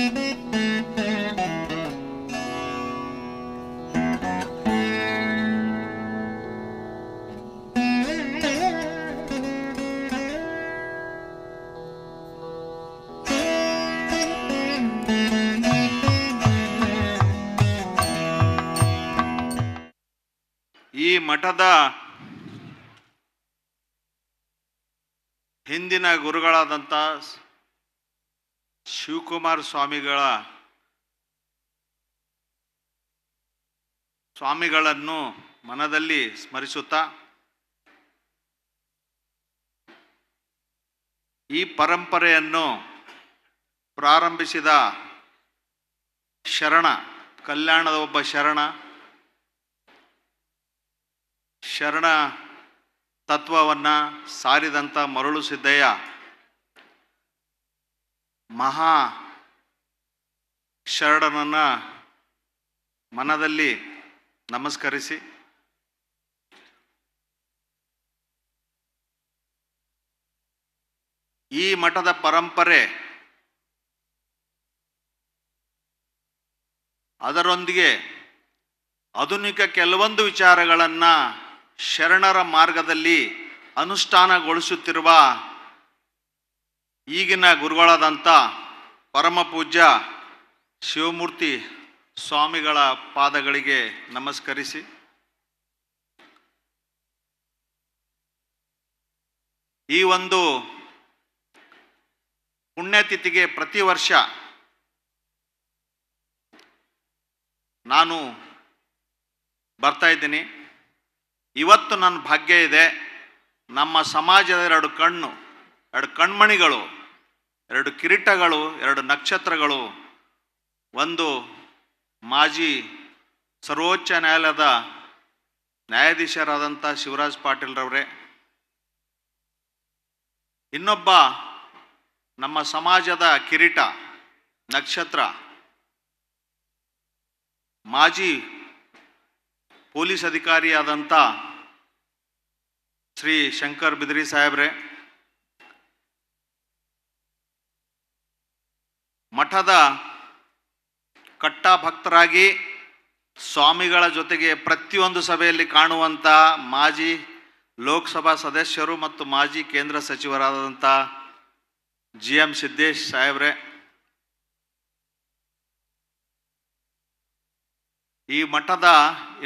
ಈ ಮಠದ ಹಿಂದಿನ ಗುರುಗಳಾದಂಥ ಶಿವಕುಮಾರ ಸ್ವಾಮಿಗಳನ್ನು ಮನದಲ್ಲಿ ಸ್ಮರಿಸುತ್ತಾ ಈ ಪರಂಪರೆಯನ್ನು ಪ್ರಾರಂಭಿಸಿದ ಶರಣ, ಕಲ್ಯಾಣದ ಒಬ್ಬ ಶರಣ ತತ್ವವನ್ನು ಸಾರಿದಂಥ ಮರುಳು ಸಿದ್ದಯ್ಯ ಮಹಾ ಶರಣನನ್ನು ಮನದಲ್ಲಿ ನಮಸ್ಕರಿಸಿ ಈ ಮಠದ ಪರಂಪರೆ ಅದರೊಂದಿಗೆ ಆಧುನಿಕ ಕೆಲವೊಂದು ವಿಚಾರಗಳನ್ನು ಶರಣರ ಮಾರ್ಗದಲ್ಲಿ ಅನುಷ್ಠಾನಗೊಳಿಸುತ್ತಿರುವ ಈಗಿನ ಗುರುಗಳಾದಂಥ ಪರಮ ಪೂಜ್ಯ ಶಿವಮೂರ್ತಿ ಸ್ವಾಮಿಗಳ ಪಾದಗಳಿಗೆ ನಮಸ್ಕರಿಸಿ ಈ ಒಂದು ಪುಣ್ಯತಿಥಿಗೆ ಪ್ರತಿ ವರ್ಷ ನಾನು ಬರ್ತಾ ಇದ್ದೀನಿ. ಇವತ್ತು ನನ್ನ ಭಾಗ್ಯ ಇದೆ, ನಮ್ಮ ಸಮಾಜದ ಎರಡು ಕಣ್ಮಣಿಗಳು, ಎರಡು ಕಿರೀಟಗಳು, ಎರಡು ನಕ್ಷತ್ರಗಳು, ಒಂದು ಮಾಜಿ ಸರ್ವೋಚ್ಚ ನ್ಯಾಯಾಲಯದ ನ್ಯಾಯಾಧೀಶರಾದಂಥ ಶಿವರಾಜ್ ಪಾಟೀಲ್ರವರೇ, ಇನ್ನೊಬ್ಬ ನಮ್ಮ ಸಮಾಜದ ಕಿರೀಟ ನಕ್ಷತ್ರ ಮಾಜಿ ಪೊಲೀಸ್ ಅಧಿಕಾರಿಯಾದಂಥ ಶ್ರೀ ಶಂಕರ್ ಬಿದ್ರಿ ಸಾಹೇಬ್ರೆ, ಮಠದ ಕಟ್ಟ ಭಕ್ತರಾಗಿ ಸ್ವಾಮಿಗಳ ಜೊತೆಗೆ ಪ್ರತಿಯೊಂದು ಸಭೆಯಲ್ಲಿ ಕಾಣುವಂಥ ಮಾಜಿ ಲೋಕಸಭಾ ಸದಸ್ಯರು ಮತ್ತು ಮಾಜಿ ಕೇಂದ್ರ ಸಚಿವರಾದಂಥ GM ಸಿದ್ದೇಶ್ ಸಾಹೇಬ್ರೆ, ಈ ಮಠದ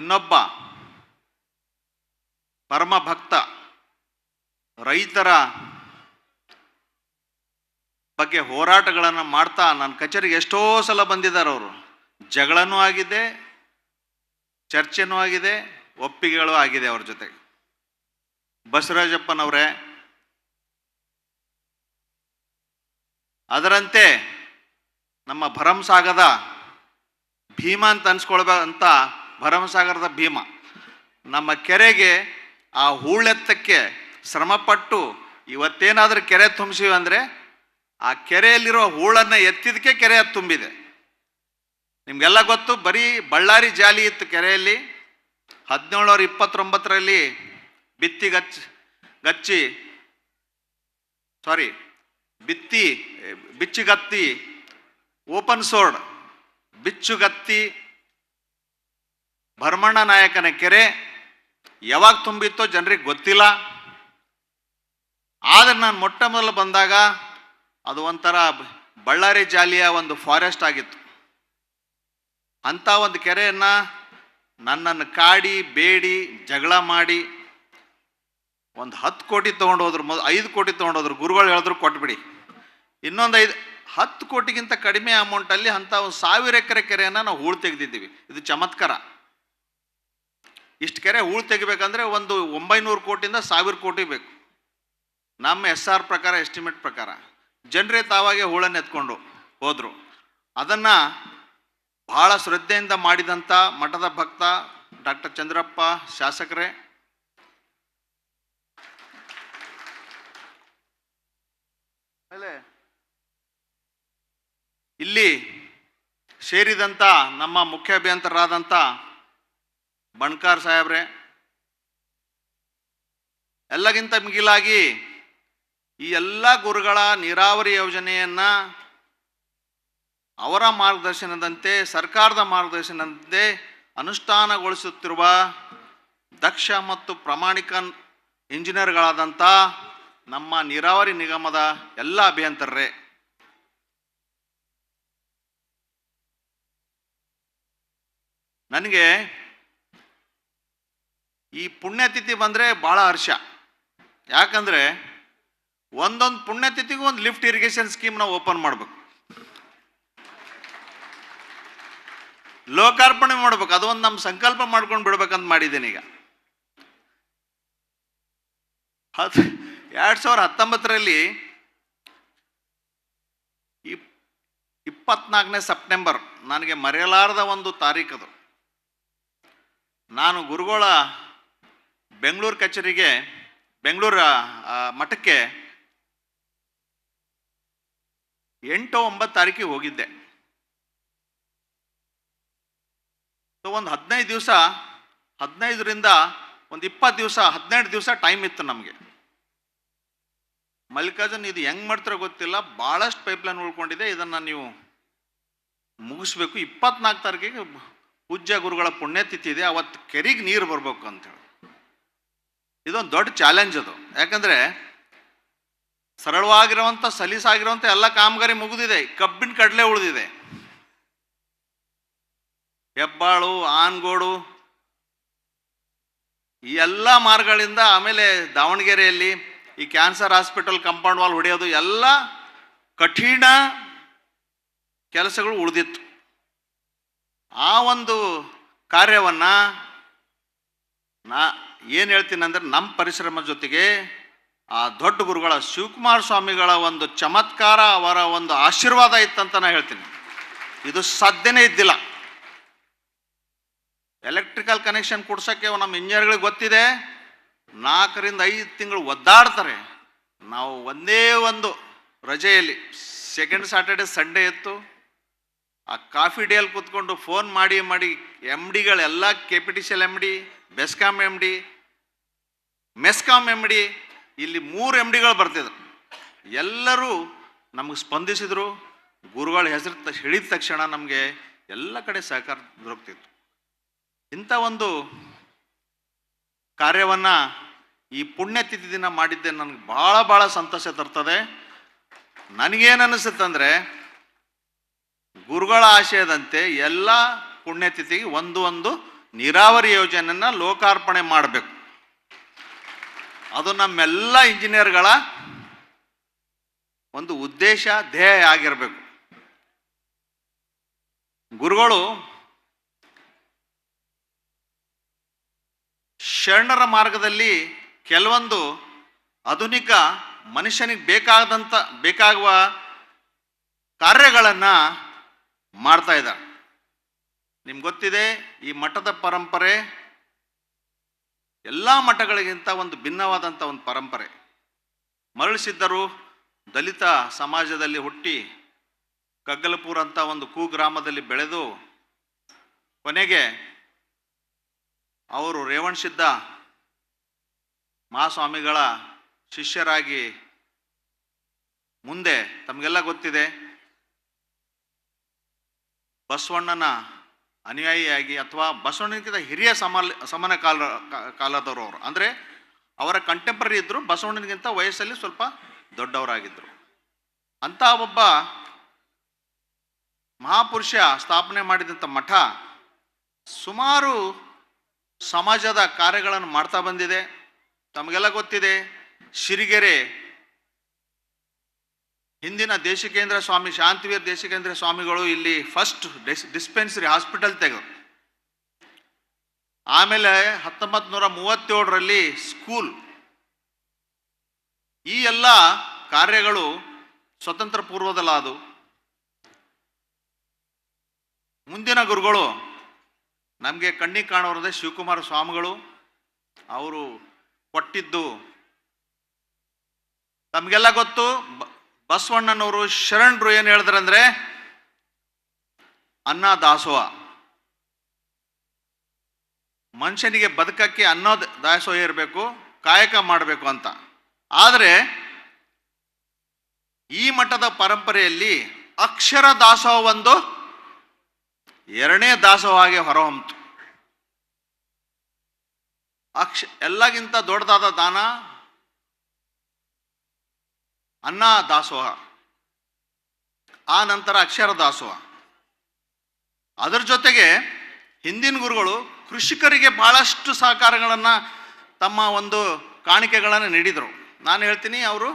ಇನ್ನೊಬ್ಬ ಪರಮ ಭಕ್ತ, ರೈತರ ಬಗ್ಗೆ ಹೋರಾಟಗಳನ್ನು ಮಾಡ್ತಾ ನನ್ನ ಕಚೇರಿಗೆ ಎಷ್ಟೋ ಸಲ ಬಂದಿದ್ದಾರೆ. ಅವರು ಜಗಳನೂ ಆಗಿದೆ, ಚರ್ಚೆನೂ ಆಗಿದೆ, ಒಪ್ಪಿಗೆಗಳು ಆಗಿದೆ ಅವ್ರ ಜೊತೆಗೆ. ಬಸವರಾಜಪ್ಪನವರೇ, ಅದರಂತೆ ನಮ್ಮ ಭರಮಸಾಗರದ ಭೀಮ ಅಂತ ಅನ್ಸ್ಕೊಳ್ಬೇಕಂತ, ಭರಮಸಾಗರದ ಭೀಮ ನಮ್ಮ ಕೆರೆಗೆ ಆ ಹೂಳೆತ್ತಕ್ಕೆ ಶ್ರಮಪಟ್ಟು ಇವತ್ತೇನಾದರೂ ಕೆರೆ ತುಂಬಿಸಿವಿ ಅಂದರೆ ಆ ಕೆರೆಯಲ್ಲಿರೋ ಹೂಳನ್ನು ಎತ್ತಿದಕ್ಕೆ ಕೆರೆ ಅದು ತುಂಬಿದೆ. ನಿಮಗೆಲ್ಲ ಗೊತ್ತು, ಬರೀ ಬಳ್ಳಾರಿ ಜಾಲಿ ಇತ್ತು ಕೆರೆಯಲ್ಲಿ. 1729ರಲ್ಲಿ ಬಿಚ್ಚುಗತ್ತಿ ಓಪನ್ ಸೋರ್ಡ್ ಬಿಚ್ಚುಗತ್ತಿ ಭರಮಣ್ಣ ನಾಯಕನ ಕೆರೆ ಯಾವಾಗ ತುಂಬಿತ್ತೋ ಜನರಿಗೆ ಗೊತ್ತಿಲ್ಲ. ಆದರೆ ನಾನು ಮೊಟ್ಟ ಮೊದಲು ಬಂದಾಗ ಅದು ಒಂಥರ ಬಳ್ಳಾರಿ ಜಾಲಿಯ ಒಂದು ಫಾರೆಸ್ಟ್ ಆಗಿತ್ತು. ಅಂಥ ಒಂದು ಕೆರೆಯನ್ನು ನನ್ನನ್ನು ಕಾಡಿ ಬೇಡಿ ಜಗಳ ಮಾಡಿ ಒಂದು 10 ಕೋಟಿ ತೊಗೊಂಡೋದ್ರು, 5 ಕೋಟಿ ತೊಗೊಂಡೋದ್ರು. ಗುರುಗಳು ಹೇಳಿದ್ರು ಕೊಟ್ಬಿಡಿ. ಇನ್ನೊಂದು 10 ಕೋಟಿಗಿಂತ ಕಡಿಮೆ ಅಮೌಂಟಲ್ಲಿ ಅಂಥ ಒಂದು 1000 ಎಕರೆ ಕೆರೆಯನ್ನು ನಾವು ಹೂಳು ತೆಗೆದಿದ್ದೀವಿ. ಇದು ಚಮತ್ಕಾರ. ಇಷ್ಟು ಕೆರೆ ಹೂಳು ತೆಗಿಬೇಕಂದ್ರೆ ಒಂದು 900 ಕೋಟಿಯಿಂದ 1000 ಕೋಟಿ ಬೇಕು ನಮ್ಮ SR ಪ್ರಕಾರ, ಎಸ್ಟಿಮೇಟ್ ಪ್ರಕಾರ. ಜನರೇ ತಾವಾಗೆ ಹೂಳನ್ನು ಎತ್ಕೊಂಡು ಹೋದರು. ಅದನ್ನು ಬಹಳ ಶ್ರದ್ಧೆಯಿಂದ ಮಾಡಿದಂಥ ಮಠದ ಭಕ್ತ ಡಾಕ್ಟರ್ ಚಂದ್ರಪ್ಪ ಶಾಸಕರೇ, ಆಮೇಲೆ ಇಲ್ಲಿ ಸೇರಿದಂಥ ನಮ್ಮ ಮುಖ್ಯ ಅಭಿಯಂತರರಾದಂಥ ಬಣ್ಕಾರ್ ಸಾಹೇಬ್ರೆ, ಎಲ್ಲಕ್ಕಿಂತ ಮಿಗಿಲಾಗಿ ಈ ಎಲ್ಲ ಗುರುಗಳ ನೀರಾವರಿ ಯೋಜನೆಯನ್ನು ಅವರ ಮಾರ್ಗದರ್ಶನದಂತೆ, ಸರ್ಕಾರದ ಮಾರ್ಗದರ್ಶನದಂತೆ ಅನುಷ್ಠಾನಗೊಳಿಸುತ್ತಿರುವ ದಕ್ಷ ಮತ್ತು ಪ್ರಾಮಾಣಿಕ ಇಂಜಿನಿಯರ್ಗಳಾದಂಥ ನಮ್ಮ ನೀರಾವರಿ ನಿಗಮದ ಎಲ್ಲ ಅಭಿಯಂತರರೇ, ನನಗೆ ಈ ಪುಣ್ಯತಿಥಿ ಬಂದರೆ ಭಾಳ ಹರ್ಷ. ಯಾಕಂದರೆ ಒಂದೊಂದು ಪುಣ್ಯತಿಥಿಗೂ ಒಂದು ಲಿಫ್ಟ್ ಇರಿಗೇಷನ್ ಸ್ಕೀಮ್ ನಾವು ಓಪನ್ ಮಾಡಬೇಕು, ಲೋಕಾರ್ಪಣೆ ಮಾಡಬೇಕು. ಅದು ಒಂದು ನಮ್ಮ ಸಂಕಲ್ಪ ಮಾಡ್ಕೊಂಡು ಬಿಡ್ಬೇಕಂತ ಮಾಡಿದ್ದೇನೆ. ಈಗ 2019ರಲ್ಲಿ 24ನೇ ಸೆಪ್ಟೆಂಬರ್ ನನಗೆ ಮರೆಯಲಾರದ ಒಂದು ತಾರೀಖದು. ನಾನು ಗುರುಗಳ ಬೆಂಗಳೂರು ಕಚೇರಿಗೆ, ಬೆಂಗಳೂರು ಮಠಕ್ಕೆ 8-9 ತಾರೀಕಿಗೆ ಹೋಗಿದ್ದೆ. ಒಂದು 15 ದಿವಸ, 15ರಿಂದ ಒಂದು 20 ದಿವಸ, 12 ದಿವಸ ಟೈಮ್ ಇತ್ತು ನಮಗೆ. ಮಲ್ಲಿಕಾರ್ಜುನ್, ಇದು ಹೆಂಗೆ ಮಾಡ್ತಾರೋ ಗೊತ್ತಿಲ್ಲ, ಭಾಳಷ್ಟು ಪೈಪ್ಲೈನ್ ಉಳ್ಕೊಂಡಿದೆ, ಇದನ್ನು ನೀವು ಮುಗಿಸ್ಬೇಕು. 24 ತಾರೀಕಿಗೆ ಪೂಜ್ಯ ಗುರುಗಳ ಪುಣ್ಯತಿಥಿ ಇದೆ, ಅವತ್ತು ಕೆರೆಗೆ ನೀರು ಬರಬೇಕು ಅಂತೇಳಿ. ಇದೊಂದು ದೊಡ್ಡ ಚಾಲೆಂಜ್ ಅದು. ಯಾಕಂದರೆ ಸರಳವಾಗಿರುವಂಥ, ಸಲೀಸಾಗಿರುವಂಥ ಎಲ್ಲ ಕಾಮಗಾರಿ ಮುಗಿದಿದೆ, ಕಬ್ಬಿನ ಕಡಲೆ ಉಳಿದಿದೆ. ಹೆಬ್ಬಾಳು, ಆನಗೋಡು, ಈ ಎಲ್ಲ ಮಾರ್ಗಗಳಿಂದ, ಆಮೇಲೆ ದಾವಣಗೆರೆಯಲ್ಲಿ ಈ ಕ್ಯಾನ್ಸರ್ ಹಾಸ್ಪಿಟಲ್ ಕಾಂಪೌಂಡ್ ವಾಲ್ ಹೊಡೆಯೋದು, ಎಲ್ಲ ಕಠಿಣ ಕೆಲಸಗಳು ಉಳಿದಿತ್ತು. ಆ ಒಂದು ಕಾರ್ಯವನ್ನು ಏನು ಹೇಳ್ತೀನಿ ಅಂದರೆ, ನಮ್ಮ ಪರಿಶ್ರಮ ಜೊತೆಗೆ ಆ ದೊಡ್ಡ ಗುರುಗಳ ಶಿವಕುಮಾರ ಸ್ವಾಮಿಗಳ ಒಂದು ಚಮತ್ಕಾರ, ಅವರ ಒಂದು ಆಶೀರ್ವಾದ ಇತ್ತಂತ ನಾನು ಹೇಳ್ತೀನಿ. ಇದು ಸಾಧ್ಯನೇ ಇದ್ದಿಲ್ಲ. ಎಲೆಕ್ಟ್ರಿಕಲ್ ಕನೆಕ್ಷನ್ ಕೊಡ್ಸೋಕ್ಕೆ ನಮ್ಮ ಇಂಜಿನಿಯರ್ಗಳಿಗೆ ಗೊತ್ತಿದೆ, 4ರಿಂದ 5 ತಿಂಗಳು ಒದ್ದಾಡ್ತಾರೆ. ನಾವು ಒಂದೇ ಒಂದು ರಜೆಯಲ್ಲಿ, ಸೆಕೆಂಡ್ ಸ್ಯಾಟರ್ಡೆ ಸಂಡೇ ಇತ್ತು, ಆ ಕಾಫಿ ಡೇಯಲ್ಲಿ ಕೂತ್ಕೊಂಡು ಫೋನ್ ಮಾಡಿ MDಗಳೆಲ್ಲ, KPTCL MD, BESCOM MD, MESCOM MD, ಇಲ್ಲಿ 3 MDಗಳು ಬರ್ತಿದ್ರು. ಎಲ್ಲರೂ ನಮಗೆ ಸ್ಪಂದಿಸಿದರು. ಗುರುಗಳ ಹೆಸರು ಹೇಳಿದ ತಕ್ಷಣ ನಮಗೆ ಎಲ್ಲ ಕಡೆ ಸಹಕಾರ ದೊರಕ್ತಿತ್ತು. ಇಂಥ ಒಂದು ಕಾರ್ಯವನ್ನು ಈ ಪುಣ್ಯತಿಥಿ ದಿನ ಮಾಡಿದ್ದೆ ನನಗೆ ಭಾಳ ಸಂತೋಷ ತರ್ತದೆ. ನನಗೇನು ಅನಿಸುತ್ತಂದರೆ, ಗುರುಗಳ ಆಶಯದಂತೆ ಎಲ್ಲ ಪುಣ್ಯತಿಥಿಗೆ ಒಂದು ನೀರಾವರಿ ಯೋಜನೆಯನ್ನು ಲೋಕಾರ್ಪಣೆ ಮಾಡಬೇಕು. ಅದು ನಮ್ಮೆಲ್ಲ ಇಂಜಿನಿಯರ್ಗಳ ಒಂದು ಉದ್ದೇಶ, ಧ್ಯೇಯ ಆಗಿರಬೇಕು. ಗುರುಗಳು ಶರಣರ ಮಾರ್ಗದಲ್ಲಿ ಕೆಲವೊಂದು ಆಧುನಿಕ ಮನುಷ್ಯನಿಗೆ ಬೇಕಾಗುವ ಕಾರ್ಯಗಳನ್ನು ಮಾಡ್ತಾ ಇದ್ದಾರೆ. ನಿಮ್ಗೆ ಗೊತ್ತಿದೆ, ಈ ಮಠದ ಪರಂಪರೆ ಎಲ್ಲ ಮಠಗಳಿಗಿಂತ ಒಂದು ಭಿನ್ನವಾದಂಥ ಒಂದು ಪರಂಪರೆ. ಮರಳುಸಿದ್ದರು ದಲಿತ ಸಮಾಜದಲ್ಲಿ ಹುಟ್ಟಿ ಕಗ್ಗಲಪುರ ಅಂತ ಒಂದು ಕುಗ್ರಾಮದಲ್ಲಿ ಬೆಳೆದು ಕೊನೆಗೆ ಅವರು ರೇವಣಸಿದ್ದ ಮಹಾಸ್ವಾಮಿಗಳ ಶಿಷ್ಯರಾಗಿ ಮುಂದೆ ತಮಗೆಲ್ಲ ಗೊತ್ತಿದೆ ಬಸವಣ್ಣನ ಅನುಯಾಯಿಯಾಗಿ, ಅಥವಾ ಬಸವಣ್ಣನಿಗಿಂತ ಹಿರಿಯ ಸಮಾನ ಕಾಲದವರು ಅವರು. ಅಂದರೆ ಅವರ ಕಂಟೆಂಪ್ರರಿ ಇದ್ದರು, ಬಸವಣ್ಣನಿಗಿಂತ ವಯಸ್ಸಲ್ಲಿ ಸ್ವಲ್ಪ ದೊಡ್ಡವರಾಗಿದ್ದರು. ಅಂಥ ಒಬ್ಬ ಮಹಾಪುರುಷ ಸ್ಥಾಪನೆ ಮಾಡಿದಂಥ ಮಠ ಸುಮಾರು ಸಮಾಜದ ಕಾರ್ಯಗಳನ್ನು ಮಾಡ್ತಾ ಬಂದಿದೆ. ತಮಗೆಲ್ಲ ಗೊತ್ತಿದೆ, ಶಿರಿಗೆರೆ ಹಿಂದಿನ ದೇಶಿಕೇಂದ್ರ ಸ್ವಾಮಿ, ಶಾಂತಿವೀರ್ ದೇಶಿಕೇಂದ್ರ ಸ್ವಾಮಿಗಳು ಇಲ್ಲಿ ಫಸ್ಟ್ ಡಿಸ್ಪೆನ್ಸರಿ ಹಾಸ್ಪಿಟಲ್ ತೆಗೆದರು. ಆಮೇಲೆ 1937ರಲ್ಲಿ ಸ್ಕೂಲ್. ಈ ಎಲ್ಲ ಕಾರ್ಯಗಳು ಸ್ವತಂತ್ರ ಪೂರ್ವದಲ್ಲಾದು. ಮುಂದಿನ ಗುರುಗಳು ನಮಗೆ ಕಣ್ಣಿಗೆ ಕಾಣೋರದೇ ಶಿವಕುಮಾರ ಸ್ವಾಮಿಗಳು. ಅವರು ಕೊಟ್ಟಿದ್ದು ತಮಗೆಲ್ಲ ಗೊತ್ತು. ಬಸವಣ್ಣನವರು ಶರಣರು ಏನು ಹೇಳಿದ್ರಂದ್ರೆ, ಅನ್ನ ದಾಸೋಹ, ಮನುಷ್ಯನಿಗೆ ಬದುಕಕ್ಕೆ ಅನ್ನೋ ದಾಸೋಹ ಇರಬೇಕು, ಕಾಯಕ ಮಾಡಬೇಕು ಅಂತ. ಆದರೆ ಈ ಮಠದ ಪರಂಪರೆಯಲ್ಲಿ ಅಕ್ಷರ ದಾಸೋಹ ಒಂದು ಎರಡನೇ ದಾಸೋಹಾಗೆ ಹೊರಹೊಮ್ಮಿತು. ಎಲ್ಲಗಿಂತ ದೊಡ್ಡದಾದ ದಾನ ಅನ್ನ ದಾಸೋಹ, ಆ ನಂತರ ಅಕ್ಷರ ದಾಸೋಹ. ಅದರ ಜೊತೆಗೆ ಹಿಂದಿನ ಗುರುಗಳು ಕೃಷಿಕರಿಗೆ ಬಹಳಷ್ಟು ಸಹಕಾರಗಳನ್ನು, ತಮ್ಮ ಒಂದು ಕಾಣಿಕೆಗಳನ್ನು ನೀಡಿದರು. ನಾನು ಹೇಳ್ತೀನಿ, ಅವರು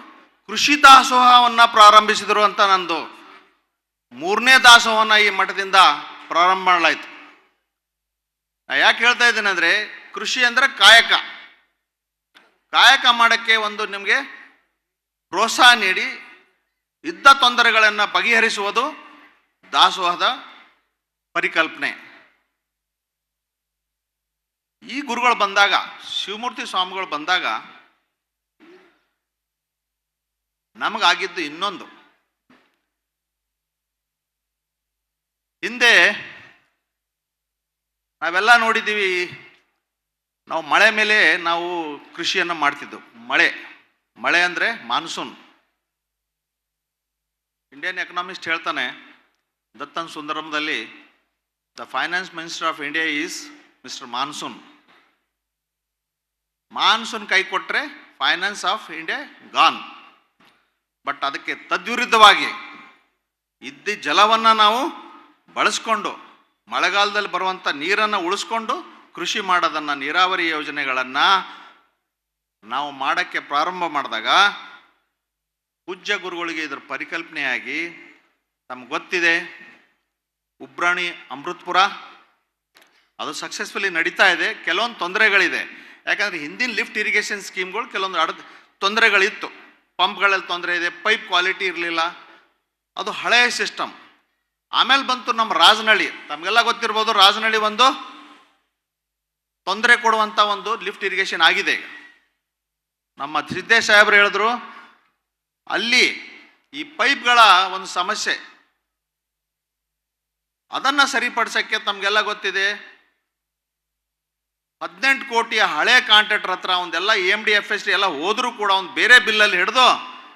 ಕೃಷಿ ದಾಸೋಹವನ್ನು ಪ್ರಾರಂಭಿಸಿದರು ಅಂತ. ನಂದು ಮೂರನೇ ದಾಸೋಹವನ್ನು ಈ ಮಠದಿಂದ ಪ್ರಾರಂಭ ಮಾಡಲಾಯಿತು. ಯಾಕೆ ಹೇಳ್ತಾ ಇದ್ದೇನೆ ಅಂದರೆ, ಕೃಷಿ ಅಂದರೆ ಕಾಯಕ. ಕಾಯಕ ಮಾಡೋಕ್ಕೆ ಒಂದು ನಿಮಗೆ ಪ್ರೋತ್ಸಾಹ ನೀಡಿ ಇದ್ದ ತೊಂದರೆಗಳನ್ನು ಬಗೆಹರಿಸುವುದು ದಾಸೋಹದ ಪರಿಕಲ್ಪನೆ. ಈ ಗುರುಗಳು ಬಂದಾಗ, ಶಿವಮೂರ್ತಿ ಸ್ವಾಮಿಗಳು ಬಂದಾಗ ನಮಗಾಗಿದ್ದು ಇನ್ನೊಂದು. ಹಿಂದೆ ನಾವೆಲ್ಲ ನೋಡಿದ್ದೀವಿ, ನಾವು ಮಳೆ ಮೇಲೆ ನಾವು ಕೃಷಿಯನ್ನು ಮಾಡ್ತಿದ್ದೆವು. ಮಳೆ ಅಂದರೆ ಮಾನ್ಸೂನ್. ಇಂಡಿಯನ್ ಎಕನಾಮಿಸ್ಟ್ ಹೇಳ್ತಾನೆ, ದತ್ತನ್ ಸುಂದರಂದಲ್ಲಿ, the finance minister of India is mister monsoon. Monsoon ಕೈ ಕೊಟ್ಟರೆ finance of India gone. But ಅದಕ್ಕೆ ತದ್ವಿರುದ್ಧವಾಗಿ ಇದ್ದ ಜಲವನ್ನು ನಾವು ಬಳಸ್ಕೊಂಡು, ಮಳೆಗಾಲದಲ್ಲಿ ಬರುವಂಥ ನೀರನ್ನು ಉಳಿಸ್ಕೊಂಡು ಕೃಷಿ ಮಾಡೋದನ್ನು, ನೀರಾವರಿ ಯೋಜನೆಗಳನ್ನು ನಾವು ಮಾಡೋಕ್ಕೆ ಪ್ರಾರಂಭ ಮಾಡಿದಾಗ ಪೂಜ್ಯ ಗುರುಗಳಿಗೆ ಇದರ ಪರಿಕಲ್ಪನೆಯಾಗಿ, ತಮ್ಗೆ ಗೊತ್ತಿದೆ, ಉಬ್ರಾಣಿ ಅಮೃತಪುರ ಅದು ಸಕ್ಸಸ್ಫುಲಿ ನಡೀತಾ ಇದೆ. ಕೆಲವೊಂದು ತೊಂದರೆಗಳಿದೆ, ಯಾಕಂದರೆ ಹಿಂದಿನ ಲಿಫ್ಟ್ ಇರಿಗೇಷನ್ ಸ್ಕೀಮ್ಗಳು ಕೆಲವೊಂದು ತೊಂದರೆಗಳಿತ್ತು. ಪಂಪ್ಗಳಲ್ಲಿ ತೊಂದರೆ ಇದೆ, ಪೈಪ್ ಕ್ವಾಲಿಟಿ ಇರಲಿಲ್ಲ, ಅದು ಹಳೆಯ ಸಿಸ್ಟಮ್. ಆಮೇಲೆ ಬಂತು ನಮ್ಮ ರಾಜನಹಳ್ಳಿ. ತಮಗೆಲ್ಲ ಗೊತ್ತಿರ್ಬೋದು, ರಾಜನಹಳ್ಳಿ ಒಂದು ತೊಂದರೆ ಕೊಡುವಂಥ ಒಂದು ಲಿಫ್ಟ್ ಇರಿಗೇಷನ್ ಆಗಿದೆ. ಈಗ ನಮ್ಮ ಸಿದ್ದೇಶ್ ಸಾಹೇಬರು ಹೇಳಿದ್ರು, ಅಲ್ಲಿ ಈ ಪೈಪ್ಗಳ ಒಂದು ಸಮಸ್ಯೆ, ಅದನ್ನು ಸರಿಪಡಿಸೋಕ್ಕೆ ತಮಗೆಲ್ಲ ಗೊತ್ತಿದೆ, 18 ಕೋಟಿಯ ಹಳೆ ಕಾಂಟ್ರಾಕ್ಟರ್ ಹತ್ರ ಒಂದೆಲ್ಲ EMD-FSD ಎಲ್ಲ ಹೋದರೂ ಕೂಡ ಒಂದು ಬೇರೆ ಬಿಲ್ಲಲ್ಲಿ ಹಿಡಿದು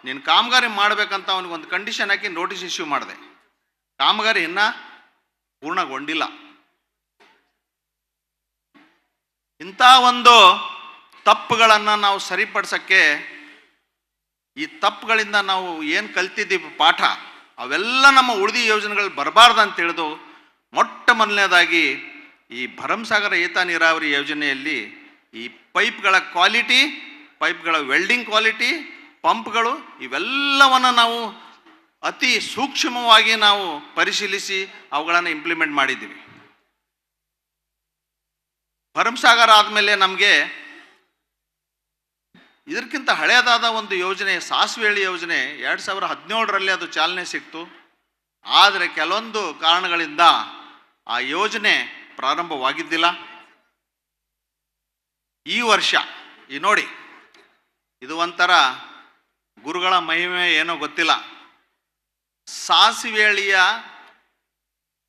ನೀನು ಕಾಮಗಾರಿ ಮಾಡಬೇಕಂತ ಅವನಿಗೊಂದು ಕಂಡೀಷನ್ ಹಾಕಿ ನೋಟಿಸ್ ಇಶ್ಯೂ ಮಾಡಿದೆ. ಕಾಮಗಾರಿ ಇನ್ನೂ ಪೂರ್ಣಗೊಂಡಿಲ್ಲ. ಇಂಥ ಒಂದು ತಪ್ಪುಗಳನ್ನು ನಾವು ಸರಿಪಡಿಸೋಕ್ಕೆ, ಈ ತಪ್ಪುಗಳಿಂದ ನಾವು ಏನು ಕಲ್ತಿದ್ದೀವಿ ಪಾಠ, ಅವೆಲ್ಲ ನಮ್ಮ ಉಳಿದ ಯೋಜನೆಗಳು ಬರಬಾರ್ದು ಅಂತ ತಿಳಿದು ಮೊಟ್ಟ ಮೊದಲನೇದಾಗಿ ಈ ಭರಮಸಾಗರ ಏತ ನೀರಾವರಿ ಯೋಜನೆಯಲ್ಲಿ ಈ ಪೈಪ್ಗಳ ಕ್ವಾಲಿಟಿ, ಪೈಪ್ಗಳ ವೆಲ್ಡಿಂಗ್ ಕ್ವಾಲಿಟಿ, ಪಂಪ್ಗಳು, ಇವೆಲ್ಲವನ್ನು ನಾವು ಅತಿ ಸೂಕ್ಷ್ಮವಾಗಿ ನಾವು ಪರಿಶೀಲಿಸಿ ಅವುಗಳನ್ನು ಇಂಪ್ಲಿಮೆಂಟ್ ಮಾಡಿದ್ದೀವಿ. ಭರಮಸಾಗರ ಆದಮೇಲೆ ನಮಗೆ ಇದಕ್ಕಿಂತ ಹಳೆಯದಾದ ಒಂದು ಯೋಜನೆ, ಸಾಸಿವೆಹಳ್ಳಿ ಯೋಜನೆ, 2017ರಲ್ಲಿ ಅದು ಚಾಲನೆ ಸಿಕ್ತು. ಆದರೆ ಕೆಲವೊಂದು ಕಾರಣಗಳಿಂದ ಆ ಯೋಜನೆ ಪ್ರಾರಂಭವಾಗಿದ್ದಿಲ್ಲ. ಈ ವರ್ಷ ಈ ನೋಡಿ, ಇದು ಒಂಥರ ಗುರುಗಳ ಮಹಿಮೆ ಏನೋ ಗೊತ್ತಿಲ್ಲ. ಸಾಸಿವೆಹಳ್ಳಿಯ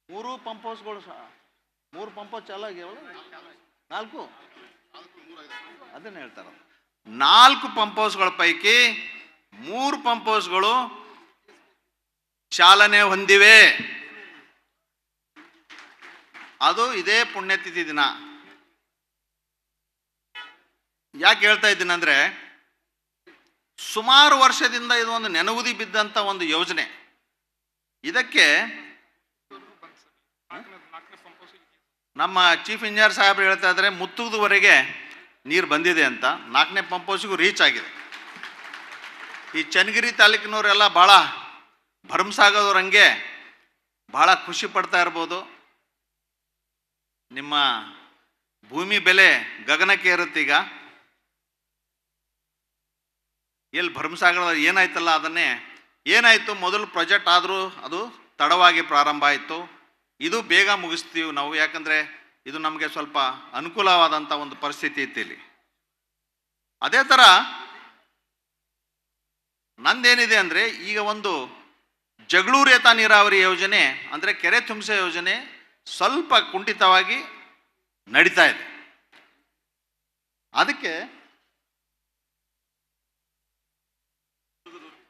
3 ಪಂಪ್ ಹೌಸ್ಗಳು, 3 ಪಂಪ್ ಹೌಸ್ ಚಾಲು ಆಗ್ಯಾವಲ್ಲ, 4 ಅದನ್ನು ಹೇಳ್ತಾರೆ. 4 ಪಂಪ್ ಹೌಸ್ಗಳ ಪೈಕಿ 3 ಪಂಪ್ ಹೌಸ್ಗಳು ಚಾಲನೆ ಹೊಂದಿವೆ. ಅದು ಇದೇ ಪುಣ್ಯತಿಥಿ ದಿನ. ಯಾಕೆ ಹೇಳ್ತಾ ಇದ್ದೀನಿ ಅಂದರೆ, ಸುಮಾರು ವರ್ಷದಿಂದ ಇದು ಒಂದು ನೆನಗುದಿ ಬಿದ್ದಂಥ ಒಂದು ಯೋಜನೆ. ಇದಕ್ಕೆ ನಮ್ಮ ಚೀಫ್ ಇಂಜಿನಿಯರ್ ಸಾಹೇಬ್ರು ಹೇಳ್ತಾ ಇದ್ದಾರೆ, ಮುತ್ತುವರೆಗೆ ನೀರು ಬಂದಿದೆ ಅಂತ. 4ನೇ ಪಂಪ್ ಹೌಸಿಗೂ ರೀಚ್ ಆಗಿದೆ. ಈ ಚನ್ನಗಿರಿ ತಾಲೂಕಿನವರೆಲ್ಲ ಭಾಳ ಭರಮಸಾಗರವ್ರಂಗೆ ಭಾಳ ಖುಷಿ ಪಡ್ತಾ ಇರ್ಬೋದು. ನಿಮ್ಮ ಭೂಮಿ ಬೆಲೆ ಗಗನಕ್ಕೆ ಇರುತ್ತೆ. ಈಗ ಎಲ್ಲಿ ಭರಮಸಾಗರ ಏನಾಯ್ತಲ್ಲ, ಅದನ್ನೇ ಏನಾಯಿತು, ಮೊದಲು ಪ್ರಾಜೆಕ್ಟ್ ಆದರೂ ಅದು ತಡವಾಗಿ ಪ್ರಾರಂಭ ಆಯಿತು. ಇದು ಬೇಗ ಮುಗಿಸ್ತೀವಿ ನಾವು, ಯಾಕಂದರೆ ಇದು ನಮಗೆ ಸ್ವಲ್ಪ ಅನುಕೂಲವಾದಂಥ ಒಂದು ಪರಿಸ್ಥಿತಿ ಇತ್ತು ಇಲ್ಲಿ. ಅದೇ ಥರ ನಂದೇನಿದೆ ಅಂದರೆ, ಈಗ ಒಂದು ಜಗಳೂರು ಏತ ನೀರಾವರಿ ಯೋಜನೆ ಅಂದರೆ ಕೆರೆ ತುಂಬಿಸೋ ಯೋಜನೆ ಸ್ವಲ್ಪ ಕುಂಠಿತವಾಗಿ ನಡೀತಾ ಇದೆ. ಅದಕ್ಕೆ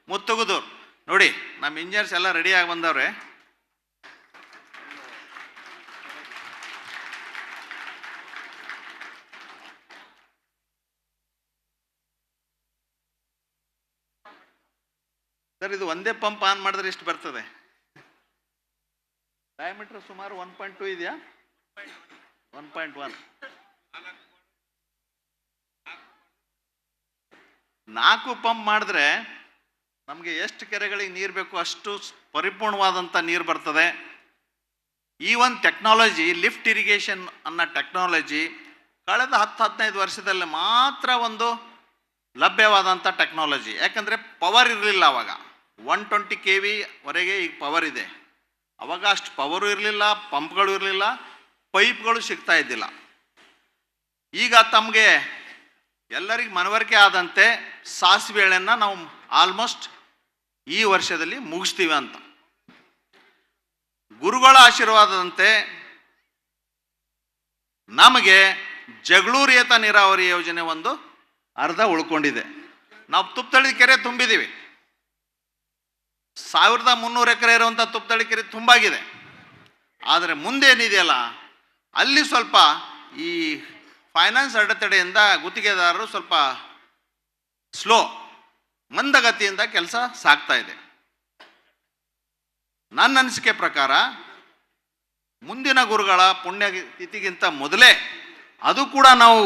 ಮುತ್ತುಗುದೂರು ನೋಡಿ ನಮ್ಮ ಇಂಜಿನಿಯರ್ಸ್ ಎಲ್ಲ ರೆಡಿಯಾಗಿ ಬಂದವ್ರೆ. ಸರ್, ಇದು ಒಂದೇ ಪಂಪ್ ಆನ್ ಮಾಡಿದ್ರೆ ಎಷ್ಟು ಬರ್ತದೆ? ಡಯಾಮೀಟರ್ ಸುಮಾರು 1.2 ಇದೆಯಾ? 1.1. 4 ಪಂಪ್ ಮಾಡಿದ್ರೆ ನಮಗೆ ಎಷ್ಟು ಕೆರೆಗಳಿಗೆ ನೀರು ಬೇಕು ಅಷ್ಟು ಪರಿಪೂರ್ಣವಾದಂಥ ನೀರು ಬರ್ತದೆ. ಈ ಒಂದು ಟೆಕ್ನಾಲಜಿ, ಲಿಫ್ಟ್ ಇರಿಗೇಷನ್ ಅನ್ನೋ ಟೆಕ್ನಾಲಜಿ ಕಳೆದ 10-15 ವರ್ಷದಲ್ಲಿ ಮಾತ್ರ ಒಂದು ಲಭ್ಯವಾದಂಥ ಟೆಕ್ನಾಲಜಿ. ಯಾಕಂದರೆ ಪವರ್ ಇರಲಿಲ್ಲ ಅವಾಗ. 120 KV ವರೆಗೆ ಈಗ ಪವರ್ ಇದೆ. ಅವಾಗ ಅಷ್ಟು ಪವರು ಇರಲಿಲ್ಲ, ಪಂಪ್ಗಳು ಇರಲಿಲ್ಲ, ಪೈಪ್ಗಳು ಸಿಗ್ತಾ ಇದ್ದಿಲ್ಲ. ಈಗ ತಮಗೆ ಎಲ್ಲರಿಗೆ ಮನವರಿಕೆ ಆದಂತೆ ಸಾಸಿವೆ ಎಳೆಯನ್ನು ನಾವು ಆಲ್ಮೋಸ್ಟ್ ಈ ವರ್ಷದಲ್ಲಿ ಮುಗಿಸ್ತೀವಿ ಅಂತ. ಗುರುಗಳ ಆಶೀರ್ವಾದದಂತೆ ನಮಗೆ ಜಗಳೂರು ಏತ ನೀರಾವರಿ ಯೋಜನೆ ಒಂದು ಅರ್ಧ ಉಳ್ಕೊಂಡಿದೆ. ನಾವು ತುಪ್ಪತಳಿ ಕೆರೆ ತುಂಬಿದ್ದೀವಿ. 1300 ಎಕರೆ ಇರುವಂಥ ತುಪ್ಪತಳಿ ಕೆರೆ ತುಂಬಾಗಿದೆ. ಆದರೆ ಮುಂದೇನಿದೆಯಲ್ಲ ಅಲ್ಲಿ ಸ್ವಲ್ಪ ಈ ಫೈನಾನ್ಸ್ ಅಡೆತಡೆಯಿಂದ ಗುತ್ತಿಗೆದಾರರು ಸ್ವಲ್ಪ ಮಂದಗತಿಯಿಂದ ಕೆಲಸ ಸಾಗ್ತಾ ಇದೆ. ನನ್ನ ಅನಿಸಿಕೆ ಪ್ರಕಾರ ಮುಂದಿನ ಗುರುಗಳ ಪುಣ್ಯ ತಿಥಿಗಿಂತ ಮೊದಲೇ ಅದು ಕೂಡ ನಾವು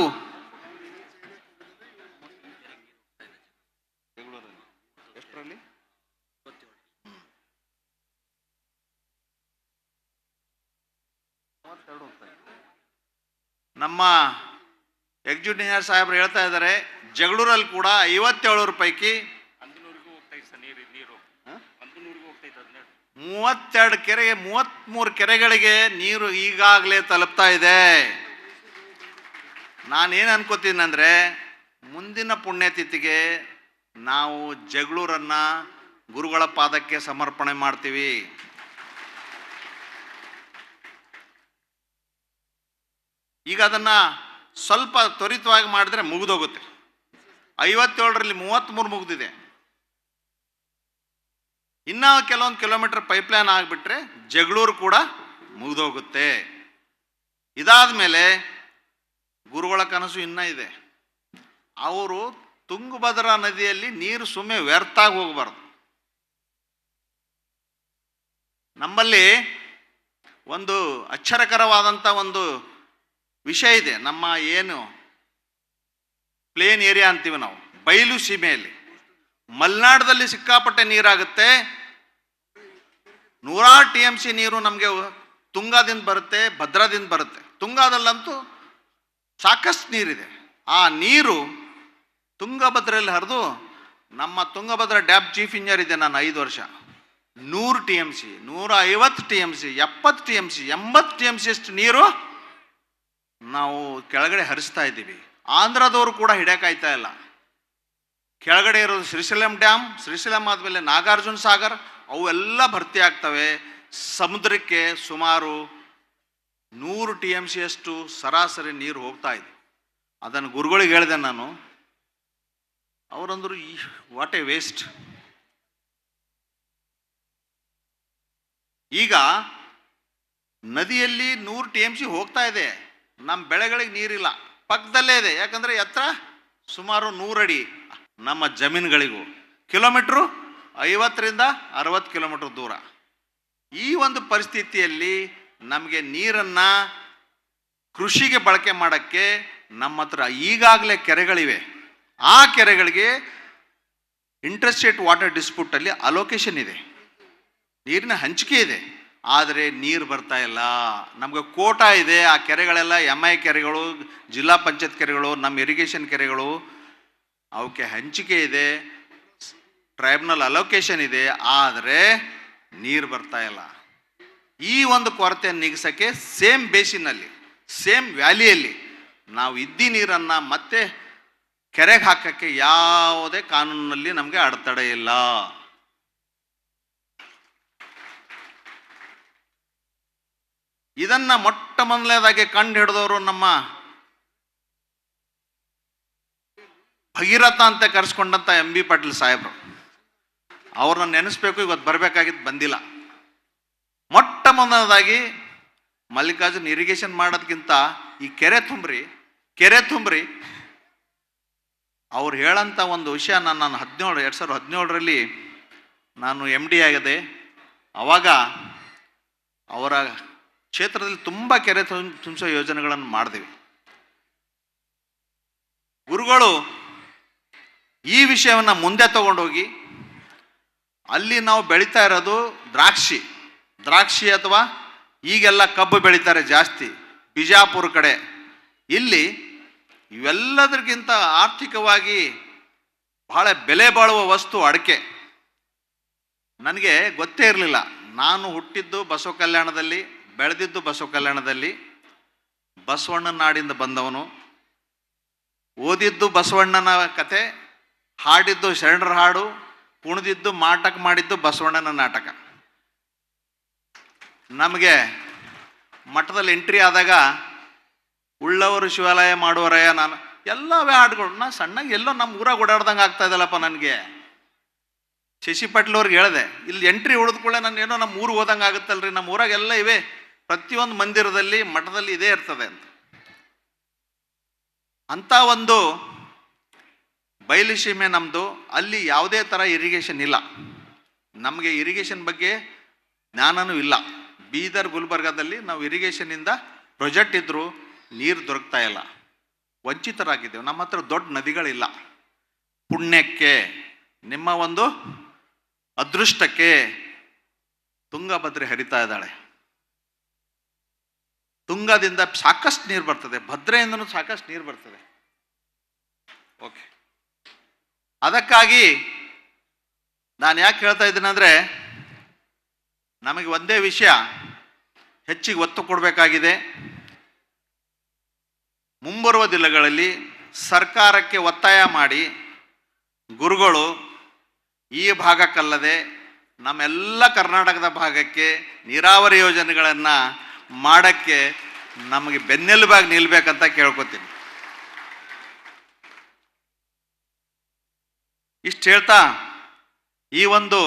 ಎಷ್ಟರಲ್ಲಿ ನಮ್ಮ ಎಕ್ಸಿಕ್ಯೂಟಿವ್ ಸಾಹೇಬರು ಹೇಳ್ತಾ ಇದ್ದಾರೆ, ಜಗಳೂರಲ್ಲಿ ಕೂಡ 57 ಪೈಕಿ 32 ಕೆರೆಗೆ 33 ಕೆರೆಗಳಿಗೆ ನೀರು ಈಗಾಗಲೇ ತಲುಪ್ತಾ ಇದೆ. ನಾನೇನು ಅನ್ಕೋತೀನಿ ಅಂದರೆ, ಮುಂದಿನ ಪುಣ್ಯತಿಥಿಗೆ ನಾವು ಜಗಳೂರನ್ನ ಗುರುಗಳ ಪಾದಕ್ಕೆ ಸಮರ್ಪಣೆ ಮಾಡ್ತೀವಿ. ಈಗ ಅದನ್ನು ಸ್ವಲ್ಪ ತ್ವರಿತವಾಗಿ ಮಾಡಿದ್ರೆ ಮುಗಿದೋಗುತ್ತೆ. 57ರಲ್ಲಿ 33 ಮುಗಿದಿದೆ. ಇನ್ನೂ ಕೆಲವೊಂದು ಕಿಲೋಮೀಟರ್ ಪೈಪ್ಲೈನ್ ಆಗಿಬಿಟ್ರೆ ಜಗಳೂರು ಕೂಡ ಮುಗಿದೋಗುತ್ತೆ. ಇದಾದ ಮೇಲೆ ಗುರುಗಳ ಕನಸು ಇನ್ನೂ ಇದೆ. ಅವರು ತುಂಗಭದ್ರಾ ನದಿಯಲ್ಲಿ ನೀರು ಸುಮ್ಮನೆ ವ್ಯರ್ಥ ಆಗಿ ಹೋಗಬಾರ್ದು. ನಮ್ಮಲ್ಲಿ ಒಂದು ಅಚ್ಚರಕರವಾದಂಥ ಒಂದು ವಿಷಯ ಇದೆ. ನಮ್ಮ ಏನು ಪ್ಲೇನ್ ಏರಿಯಾ ಅಂತೀವಿ ನಾವು, ಬಯಲು ಸೀಮೆಯಲ್ಲಿ ಮಲೆನಾಡದಲ್ಲಿ ಸಿಕ್ಕಾಪಟ್ಟೆ ನೀರಾಗುತ್ತೆ. 100 TMC ನೀರು ನಮಗೆ ತುಂಗಾದಿಂದ ಬರುತ್ತೆ, ಭದ್ರಾದಿಂದ ಬರುತ್ತೆ. ತುಂಗಾದಲ್ಲಂತೂ ಸಾಕಷ್ಟು ನೀರಿದೆ. ಆ ನೀರು ತುಂಗಭದ್ರೆಯಲ್ಲಿ ಹರಿದು ನಮ್ಮ ತುಂಗಭದ್ರಾ ಡ್ಯಾಮ್ ಚೀಫ್ ಇಂಜಿನಿಯರ್ ಇದೆ ನಾನು 5 ವರ್ಷ. 100 TMC, 150 TMC, 70 TMC, 80 TMC ಅಷ್ಟು ನೀರು ನಾವು ಕೆಳಗಡೆ ಹರಿಸ್ತಾ ಇದ್ದೀವಿ. ಆಂಧ್ರದವರು ಕೂಡ ಹಿಡಿಯೋಕ್ಕಾಯ್ತಾ ಇಲ್ಲ. ಕೆಳಗಡೆ ಇರೋದು ಶ್ರೀಶೈಲಂ ಡ್ಯಾಮ್, ಶ್ರೀಶೈಲಂ ಆದಮೇಲೆ ನಾಗಾರ್ಜುನ ಸಾಗರ್, ಅವೆಲ್ಲ ಭರ್ತಿ ಆಗ್ತವೆ. ಸಮುದ್ರಕ್ಕೆ ಸುಮಾರು 100 TMC ಅಷ್ಟು ಸರಾಸರಿ ನೀರು ಹೋಗ್ತಾ ಇದೆ. ಅದನ್ನು ಗುರುಗಳಿಗೆ ಹೇಳಿದೆ ನಾನು. ಅವರಂದರು, ವಾಟ್ ಎ ವೇಸ್ಟ್. ಈಗ ನದಿಯಲ್ಲಿ 100 TMC ಹೋಗ್ತಾ ಇದೆ, ನಮ್ಮ ಬೆಳೆಗಳಿಗೆ ನೀರಿಲ್ಲ, ಪಕ್ಕದಲ್ಲೇ ಇದೆ. ಯಾಕಂದರೆ ಎತ್ತರ ಸುಮಾರು 100 ಅಡಿ ನಮ್ಮ ಜಮೀನುಗಳಿಗೂ, ಕಿಲೋಮೀಟ್ರು 50ರಿಂದ 60 ಕಿಲೋಮೀಟ್ರ್ ದೂರ. ಈ ಒಂದು ಪರಿಸ್ಥಿತಿಯಲ್ಲಿ ನಮಗೆ ನೀರನ್ನು ಕೃಷಿಗೆ ಬಳಕೆ ಮಾಡೋಕ್ಕೆ ನಮ್ಮ ಹತ್ರ ಈಗಾಗಲೇ ಕೆರೆಗಳಿವೆ. ಆ ಕೆರೆಗಳಿಗೆ ಇಂಟರ್ಸ್ಟೇಟ್ ವಾಟರ್ ಡಿಸ್ಪ್ಯೂಟಲ್ಲಿ ಅಲೋಕೇಶನ್ ಇದೆ, ನೀರಿನ ಹಂಚಿಕೆ ಇದೆ. ಆದರೆ ನೀರು ಬರ್ತಾ ಇಲ್ಲ. ನಮಗೆ ಕೋಟಾ ಇದೆ. ಆ ಕೆರೆಗಳೆಲ್ಲ MI ಕೆರೆಗಳು, ಜಿಲ್ಲಾ ಪಂಚಾಯತ್ ಕೆರೆಗಳು, ನಮ್ಮ ಇರಿಗೇಷನ್ ಕೆರೆಗಳು, ಅವಕ್ಕೆ ಹಂಚಿಕೆ ಇದೆ, ಟ್ರೈಬ್ನಲ್ ಅಲೋಕೇಶನ್ ಇದೆ. ಆದರೆ ನೀರು ಬರ್ತಾ ಇಲ್ಲ. ಈ ಒಂದು ಕೊರತೆಯನ್ನು ನೀಗಿಸೋಕ್ಕೆ ಸೇಮ್ ಬೇಸಿನಲ್ಲಿ, ಸೇಮ್ ವ್ಯಾಲಿಯಲ್ಲಿ ನಾವು ಇದ್ದಿ ನೀರನ್ನು ಮತ್ತೆ ಕೆರೆಗೆ ಹಾಕೋಕ್ಕೆ ಯಾವುದೇ ಕಾನೂನಿನಲ್ಲಿ ನಮಗೆ ಅಡೆತಡೆ ಇಲ್ಲ. ಇದನ್ನ ಮೊಟ್ಟ ಮೊದಲನೇದಾಗಿ ಕಂಡು ಹಿಡಿದವರು ನಮ್ಮ ಭಗೀರಥ ಅಂತ ಕರೆಸ್ಕೊಂಡಂತ MB ಪಾಟೀಲ್ ಸಾಹೇಬರು. ಅವ್ರನ್ನ ನೆನೆಸ್ಬೇಕು, ಇವತ್ತು ಬರಬೇಕಾಗಿದ್ದು ಬಂದಿಲ್ಲ. ಮೊಟ್ಟ ಮೊದಲನೇದಾಗಿ ಮಲ್ಲಿಕಾರ್ಜುನ್ ಇರಿಗೇಷನ್ ಮಾಡೋದಕ್ಕಿಂತ ಈ ಕೆರೆ ತುಂಬ್ರಿ ಅವ್ರು ಹೇಳಂಥ ಒಂದು ವಿಷಯ. ನಾನು 2017ರಲ್ಲಿ ನಾನು MD ಆಗಿದೆ. ಆವಾಗ ಅವರ ಕ್ಷೇತ್ರದಲ್ಲಿ ತುಂಬ ಕೆರೆ ತುಂಬಿಸೋ ಯೋಜನೆಗಳನ್ನು ಮಾಡಿದ್ವಿ. ಗುರುಗಳು ಈ ವಿಷಯವನ್ನು ಮುಂದೆ ತಗೊಂಡೋಗಿ ಅಲ್ಲಿ ನಾವು ಬೆಳೀತಾ ಇರೋದು ದ್ರಾಕ್ಷಿ ಅಥವಾ ಈಗೆಲ್ಲ ಕಬ್ಬು ಬೆಳೀತಾರೆ ಜಾಸ್ತಿ ಬಿಜಾಪುರ ಕಡೆ. ಇಲ್ಲಿ ಇವೆಲ್ಲದಕ್ಕಿಂತ ಆರ್ಥಿಕವಾಗಿ ಬಹಳ ಬೆಲೆ ಬಾಳುವ ವಸ್ತು ಅಡಿಕೆ. ನನಗೆ ಗೊತ್ತೇ ಇರಲಿಲ್ಲ. ನಾನು ಹುಟ್ಟಿದ್ದು ಬಸವ ಕಲ್ಯಾಣದಲ್ಲಿ, ಬೆಳೆದಿದ್ದು ಬಸವ ಕಲ್ಯಾಣದಲ್ಲಿ, ಬಸವಣ್ಣನ ನಾಡಿಂದ ಬಂದವನು, ಓದಿದ್ದು ಬಸವಣ್ಣನ ಕತೆ, ಹಾಡಿದ್ದು ಶರಣರ ಹಾಡು, ಕುಣಿದಿದ್ದು ನಾಟಕ ಮಾಡಿದ್ದು ಬಸವಣ್ಣನ ನಾಟಕ. ನಮಗೆ ಮಠದಲ್ಲಿ ಎಂಟ್ರಿ ಆದಾಗ ಉಳ್ಳವರು ಶಿವಾಲಯ ಮಾಡುವರಯ್ಯ, ನಾನು ಎಲ್ಲವೇ ಹಾಡುಗಳು. ನಾನು ಸಣ್ಣಗೆ ಎಲ್ಲೋ ನಮ್ಮ ಊರಾಗ ಓಡಾಡ್ದಂಗೆ ಆಗ್ತಾ ಇದ್ದಲ್ಲಪ್ಪ ನನಗೆ. ಶಶಿ ಪಾಟೀಲ್ ಅವ್ರಿಗೆ ಹೇಳಿದೆ, ಇಲ್ಲಿ ಎಂಟ್ರಿ ಹೊಡೆದ್ಕೊಳ್ಳೆ ನಾನು ಏನೋ ನಮ್ಮ ಊರಿಗೆ ಹೋದಂಗೆ ಆಗುತ್ತಲ್ರಿ, ನಮ್ಮ ಊರಾಗೆಲ್ಲ ಇವೆ, ಪ್ರತಿಯೊಂದು ಮಂದಿರದಲ್ಲಿ ಮಠದಲ್ಲಿ ಇದೇ ಇರ್ತದೆ ಅಂತ ಒಂದು ಬಯಲುಸೀಮೆ ನಮ್ಮದು. ಅಲ್ಲಿ ಯಾವುದೇ ಥರ ಇರಿಗೇಷನ್ ಇಲ್ಲ. ನಮಗೆ ಇರಿಗೇಷನ್ ಬಗ್ಗೆ ಜ್ಞಾನನೂ ಇಲ್ಲ. ಬೀದರ್ ಗುಲ್ಬರ್ಗಾದಲ್ಲಿ ನಾವು ಇರಿಗೇಷನಿಂದ ಪ್ರಾಜೆಕ್ಟ್ ಇದ್ದರೂ ನೀರು ದೊರಕ್ತಾ ಇಲ್ಲ, ವಂಚಿತರಾಗಿದ್ದೇವೆ. ನಮ್ಮ ಹತ್ರ ದೊಡ್ಡ ನದಿಗಳಿಲ್ಲ. ಪುಣ್ಯಕ್ಕೆ, ನಿಮ್ಮ ಒಂದು ಅದೃಷ್ಟಕ್ಕೆ ತುಂಗಭದ್ರೆ ಹರಿತಾ ಇದ್ದಾಳೆ. ತುಂಗದಿಂದ ಸಾಕಷ್ಟು ನೀರು ಬರ್ತದೆ, ಭದ್ರೆಯಿಂದನೂ ಸಾಕಷ್ಟು ನೀರು ಬರ್ತದೆ. ಓಕೆ, ಅದಕ್ಕಾಗಿ ನಾನು ಯಾಕೆ ಹೇಳ್ತಾ ಇದ್ದೀನಿ ಅಂದರೆ, ನಮಗೆ ಒಂದೇ ವಿಷಯ ಹೆಚ್ಚಿಗೆ ಒತ್ತು ಕೊಡಬೇಕಾಗಿದೆ. ಮುಂಬರುವ ದಿನಗಳಲ್ಲಿ ಸರ್ಕಾರಕ್ಕೆ ಒತ್ತಾಯ ಮಾಡಿ ಗುರುಗಳು ಈ ಭಾಗಕ್ಕಲ್ಲದೆ ನಮ್ಮೆಲ್ಲ ಕರ್ನಾಟಕದ ಭಾಗಕ್ಕೆ ನೀರಾವರಿ ಯೋಜನೆಗಳನ್ನು ಮಾಡೋಕ್ಕೆ ನಮಗೆ ಬೆನ್ನೆಲುಬಾಗಿ ನಿಲ್ಬೇಕಂತ ಕೇಳ್ಕೊತೀನಿ. ಇಷ್ಟು ಹೇಳ್ತಾ ಈ ಒಂದು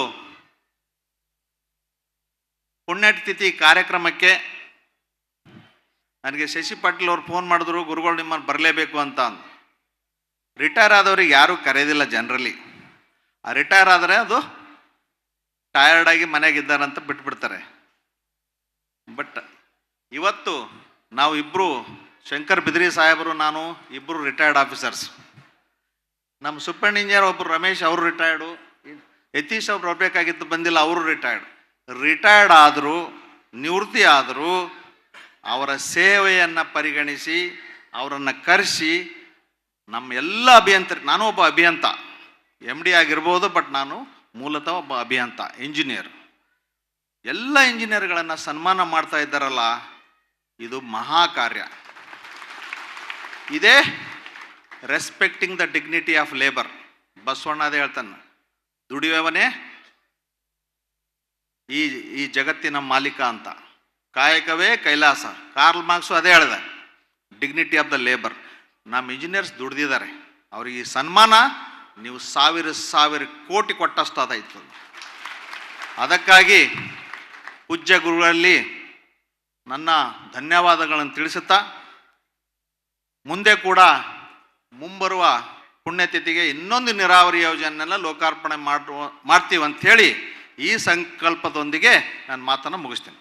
ಪುಣ್ಯತಿಥಿ ಕಾರ್ಯಕ್ರಮಕ್ಕೆ ನನಗೆ ಶಶಿ ಪಾಟೀಲ್ ಅವ್ರು ಫೋನ್ ಮಾಡಿದ್ರು, ಗುರುಗಳು ನಿಮ್ಮನ್ನು ಬರಲೇಬೇಕು ಅಂತ. ರಿಟೈರ್ ಆದವ್ರಿಗೆ ಯಾರೂ ಕರೆಯೋದಿಲ್ಲ ಜನರಲಿ. ಆ ರಿಟೈರ್ ಆದರೆ ಅದು ಟಯರ್ಡಾಗಿ ಮನೆಗಿದ್ದಾರಂತ ಬಿಟ್ಬಿಡ್ತಾರೆ. ಬಟ್ ಇವತ್ತು ನಾವು ಇಬ್ಬರು, ಶಂಕರ್ ಬಿದ್ರಿ ಸಾಹೇಬರು, ನಾನು ಇಬ್ಬರು ರಿಟೈರ್ಡ್ ಆಫೀಸರ್ಸ್. ನಮ್ಮ ಸೂಪರ್ ಇಂಜಿನಿಯರ್ ಒಬ್ಬರು ರಮೇಶ್ ಅವರು ರಿಟೈರ್ಡು, ಯತೀಶ್ ಅವ್ರು ಬರಬೇಕಾಗಿತ್ತು ಬಂದಿಲ್ಲ, ಅವರು ರಿಟೈರ್ಡ್ ಆದರೂ ನಿವೃತ್ತಿ ಆದರೂ ಅವರ ಸೇವೆಯನ್ನು ಪರಿಗಣಿಸಿ ಅವರನ್ನು ಕರೆಸಿ ನಮ್ಮ ಎಲ್ಲ ಅಭಿಯಂತರಿಗೆ, ನಾನು ಒಬ್ಬ ಅಭಿಯಂತ, MD ಆಗಿರ್ಬೋದು, ಬಟ್ ನಾನು ಮೂಲತಃ ಒಬ್ಬ ಅಭಿಯಂತ, ಇಂಜಿನಿಯರ್. ಎಲ್ಲ ಇಂಜಿನಿಯರ್ಗಳನ್ನು ಸನ್ಮಾನ ಮಾಡ್ತಾ ಇದ್ದಾರಲ್ಲ, ಇದು ಮಹಾ ಕಾರ್ಯ. ಇದೇ respecting the dignity of labour. Basavanna ಅದೇ ಹೇಳ್ತಾನೆ, ದುಡಿಯುವವನೇ ಈ ಜಗತ್ತಿನ ಮಾಲೀಕ ಅಂತ. ಕಾಯಕವೇ ಕೈಲಾಸ. ಕಾರ್ಲ್ ಮಾರ್ಕ್ಸು ಅದೇ ಹೇಳಿದೆ, ಡಿಗ್ನಿಟಿ ಆಫ್ ದ ಲೇಬರ್. ನಮ್ಮ ಇಂಜಿನಿಯರ್ಸ್ ದುಡ್ದಿದ್ದಾರೆ, ಅವ್ರಿಗೆ ಈ ಸನ್ಮಾನ ನೀವು ಸಾವಿರ ಕೋಟಿ ಕೊಟ್ಟಷ್ಟು ಅದಾಯ್ತು. ಅದಕ್ಕಾಗಿ ಪೂಜ್ಯ ಗುರುಗಳಲ್ಲಿ ನನ್ನ ಧನ್ಯವಾದಗಳನ್ನು ತಿಳಿಸುತ್ತಾ, ಮುಂದೆ ಕೂಡ ಮುಂಬರುವ ಪುಣ್ಯತಿಥಿಗೆ ಇನ್ನೊಂದು ನೀರಾವರಿ ಯೋಜನೆಯನ್ನು ಲೋಕಾರ್ಪಣೆ ಮಾಡ್ತೀವಿ ಅಂಥೇಳಿ ಈ ಸಂಕಲ್ಪದೊಂದಿಗೆ ನಾನು ಮಾತನ್ನು ಮುಗಿಸ್ತೀನಿ.